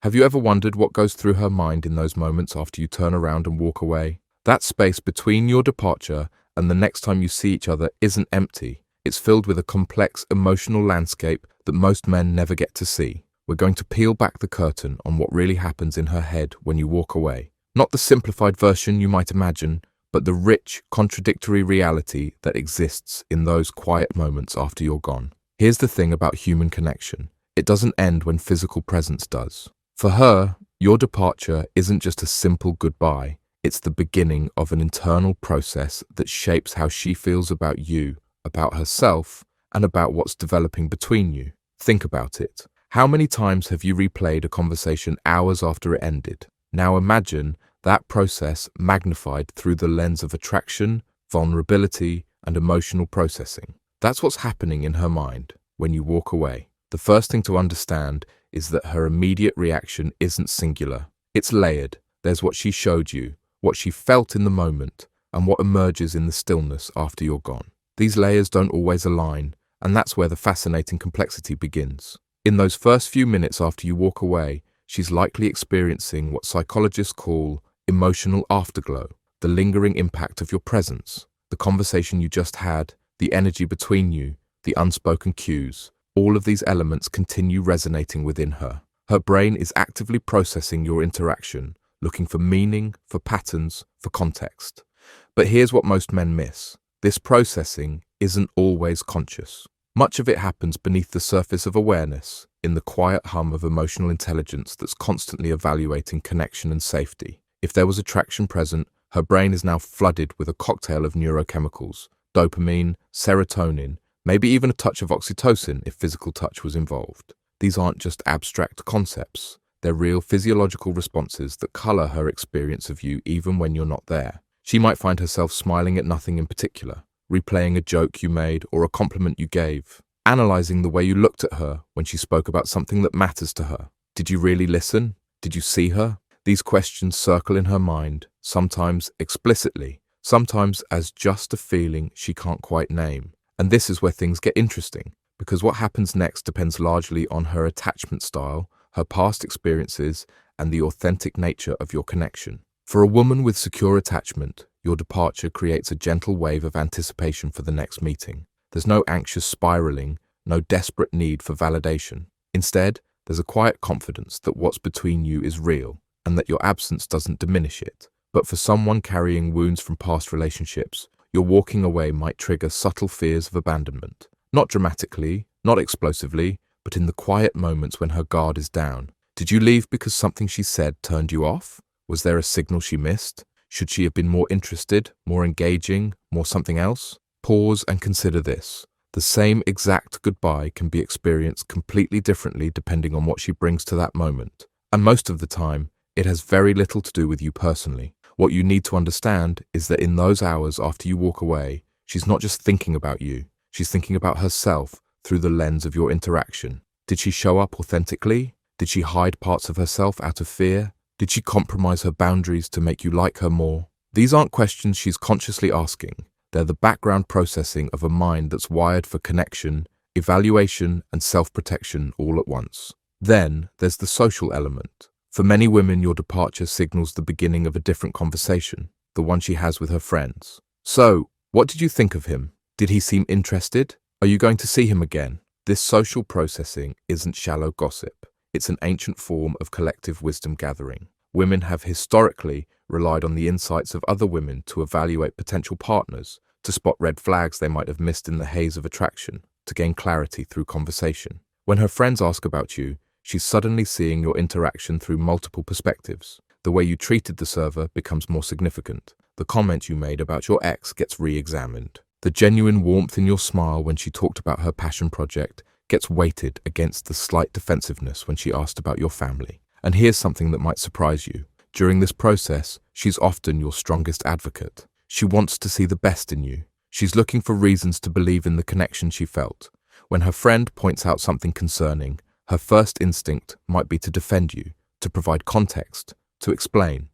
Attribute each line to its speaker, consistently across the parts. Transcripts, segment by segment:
Speaker 1: Have you ever wondered what goes through her mind in those moments after you turn around and walk away? That space between your departure and the next time you see each other isn't empty. It's filled with a complex emotional landscape that most men never get to see. We're going to peel back the curtain on what really happens in her head when you walk away. Not the simplified version you might imagine, but the rich, contradictory reality that exists in those quiet moments after you're gone. Here's the thing about human connection. It doesn't end when physical presence does. For her, your departure isn't just a simple goodbye. It's the beginning of an internal process that shapes how she feels about you, about herself, and about what's developing between you. Think about it. How many times have you replayed a conversation hours after it ended? Now imagine that process magnified through the lens of attraction, vulnerability, and emotional processing. That's what's happening in her mind when you walk away. The first thing to understand is that her immediate reaction isn't singular. It's layered. There's what she showed you, what she felt in the moment, and what emerges in the stillness after you're gone. These layers don't always align, and that's where the fascinating complexity begins. In those first few minutes after you walk away, she's likely experiencing what psychologists call emotional afterglow, the lingering impact of your presence, the conversation you just had, the energy between you, the unspoken cues. All of these elements continue resonating within her. Her brain is actively processing your interaction, looking for meaning, for patterns, for context. But here's what most men miss. This processing isn't always conscious. Much of it happens beneath the surface of awareness, in the quiet hum of emotional intelligence that's constantly evaluating connection and safety. If there was attraction present, her brain is now flooded with a cocktail of neurochemicals, dopamine, serotonin, maybe even a touch of oxytocin if physical touch was involved. These aren't just abstract concepts. They're real physiological responses that color her experience of you even when you're not there. She might find herself smiling at nothing in particular, replaying a joke you made or a compliment you gave, analyzing the way you looked at her when she spoke about something that matters to her. Did you really listen? Did you see her? These questions circle in her mind, sometimes explicitly, sometimes as just a feeling she can't quite name. And this is where things get interesting, because what happens next depends largely on her attachment style, her past experiences, and the authentic nature of your connection. For a woman with secure attachment, your departure creates a gentle wave of anticipation for the next meeting. There's no anxious spiraling, no desperate need for validation. Instead, there's a quiet confidence that what's between you is real, and that your absence doesn't diminish it. But for someone carrying wounds from past relationships, your walking away might trigger subtle fears of abandonment. Not dramatically, not explosively, but in the quiet moments when her guard is down. Did you leave because something she said turned you off? Was there a signal she missed? Should she have been more interested, more engaging, more something else? Pause and consider this. The same exact goodbye can be experienced completely differently depending on what she brings to that moment. And most of the time, it has very little to do with you personally. What you need to understand is that in those hours after you walk away, she's not just thinking about you. She's thinking about herself through the lens of your interaction. Did she show up authentically? Did she hide parts of herself out of fear? Did she compromise her boundaries to make you like her more? These aren't questions she's consciously asking. They're the background processing of a mind that's wired for connection, evaluation, and self-protection all at once. Then there's the social element. For many women, your departure signals the beginning of a different conversation, the one she has with her friends. So, what did you think of him? Did he seem interested? Are you going to see him again? This social processing isn't shallow gossip. It's an ancient form of collective wisdom gathering. Women have historically relied on the insights of other women to evaluate potential partners, to spot red flags they might have missed in the haze of attraction, to gain clarity through conversation. When her friends ask about you, she's suddenly seeing your interaction through multiple perspectives. The way you treated the server becomes more significant. The comment you made about your ex gets re-examined. The genuine warmth in your smile when she talked about her passion project gets weighted against the slight defensiveness when she asked about your family. And here's something that might surprise you. During this process, she's often your strongest advocate. She wants to see the best in you. She's looking for reasons to believe in the connection she felt. When her friend points out something concerning, her first instinct might be to defend you, to provide context, to explain.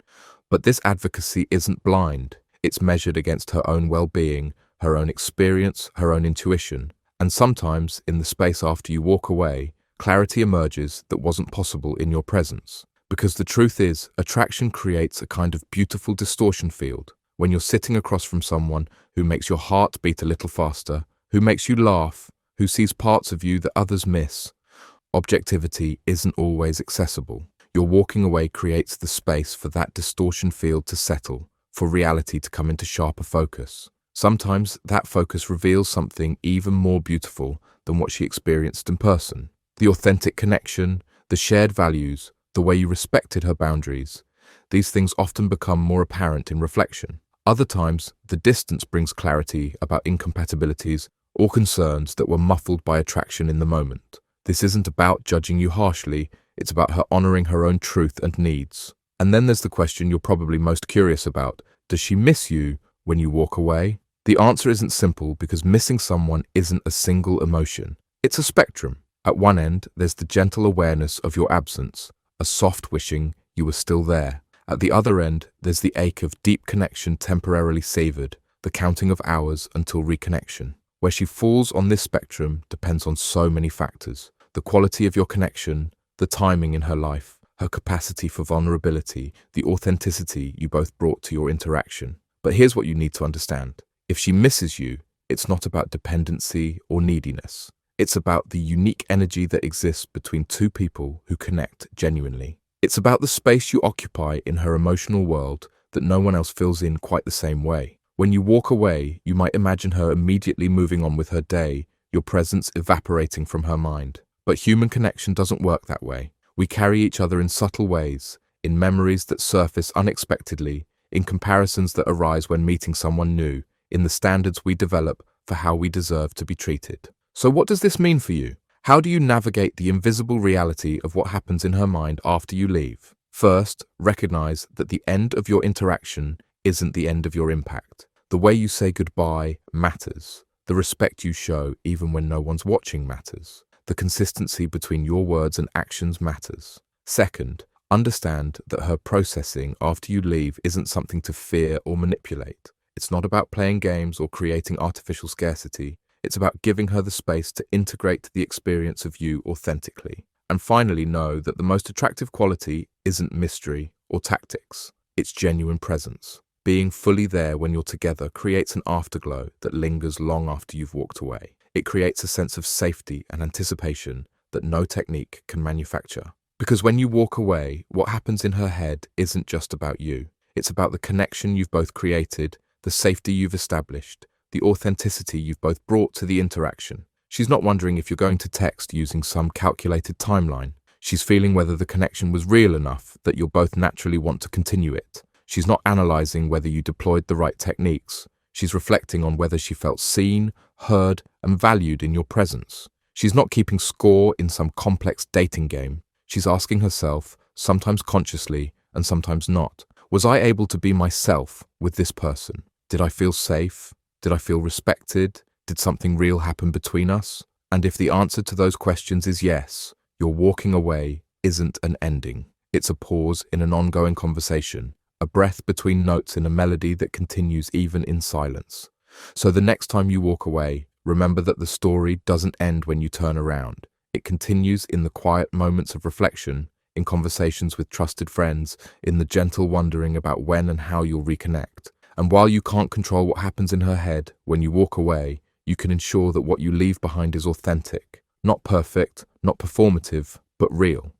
Speaker 1: But this advocacy isn't blind. It's measured against her own well-being, her own experience, her own intuition. And sometimes, in the space after you walk away, clarity emerges that wasn't possible in your presence. Because the truth is, attraction creates a kind of beautiful distortion field. When you're sitting across from someone who makes your heart beat a little faster, who makes you laugh, who sees parts of you that others miss, objectivity isn't always accessible. Your walking away creates the space for that distortion field to settle, for reality to come into sharper focus. Sometimes that focus reveals something even more beautiful than what she experienced in person. The authentic connection, the shared values, the way you respected her boundaries. These things often become more apparent in reflection. Other times, the distance brings clarity about incompatibilities or concerns that were muffled by attraction in the moment. This isn't about judging you harshly, it's about her honoring her own truth and needs. And then there's the question you're probably most curious about. Does she miss you when you walk away? The answer isn't simple because missing someone isn't a single emotion. It's a spectrum. At one end, there's the gentle awareness of your absence, a soft wishing you were still there. At the other end, there's the ache of deep connection temporarily savored, the counting of hours until reconnection. Where she falls on this spectrum depends on so many factors. The quality of your connection, the timing in her life, her capacity for vulnerability, the authenticity you both brought to your interaction. But here's what you need to understand. If she misses you, it's not about dependency or neediness. It's about the unique energy that exists between two people who connect genuinely. It's about the space you occupy in her emotional world that no one else fills in quite the same way. When you walk away, you might imagine her immediately moving on with her day, your presence evaporating from her mind. But human connection doesn't work that way. We carry each other in subtle ways, in memories that surface unexpectedly, in comparisons that arise when meeting someone new, in the standards we develop for how we deserve to be treated. So what does this mean for you? How do you navigate the invisible reality of what happens in her mind after you leave? First, recognize that the end of your interaction isn't the end of your impact. The way you say goodbye matters. The respect you show even when no one's watching matters. The consistency between your words and actions matters. Second, understand that her processing after you leave isn't something to fear or manipulate. It's not about playing games or creating artificial scarcity. It's about giving her the space to integrate the experience of you authentically. And finally, know that the most attractive quality isn't mystery or tactics. It's genuine presence. Being fully there when you're together creates an afterglow that lingers long after you've walked away. It creates a sense of safety and anticipation that no technique can manufacture. Because when you walk away, what happens in her head isn't just about you. It's about the connection you've both created, the safety you've established, the authenticity you've both brought to the interaction. She's not wondering if you're going to text using some calculated timeline. She's feeling whether the connection was real enough that you'll both naturally want to continue it. She's not analyzing whether you deployed the right techniques. She's reflecting on whether she felt seen, heard, and valued in your presence. She's not keeping score in some complex dating game. She's asking herself, sometimes consciously and sometimes not, was I able to be myself with this person? Did I feel safe? Did I feel respected? Did something real happen between us? And if the answer to those questions is yes, your walking away isn't an ending. It's a pause in an ongoing conversation, a breath between notes in a melody that continues even in silence. So the next time you walk away, remember that the story doesn't end when you turn around. It continues in the quiet moments of reflection, in conversations with trusted friends, in the gentle wondering about when and how you'll reconnect. And while you can't control what happens in her head when you walk away, you can ensure that what you leave behind is authentic, not perfect, not performative, but real.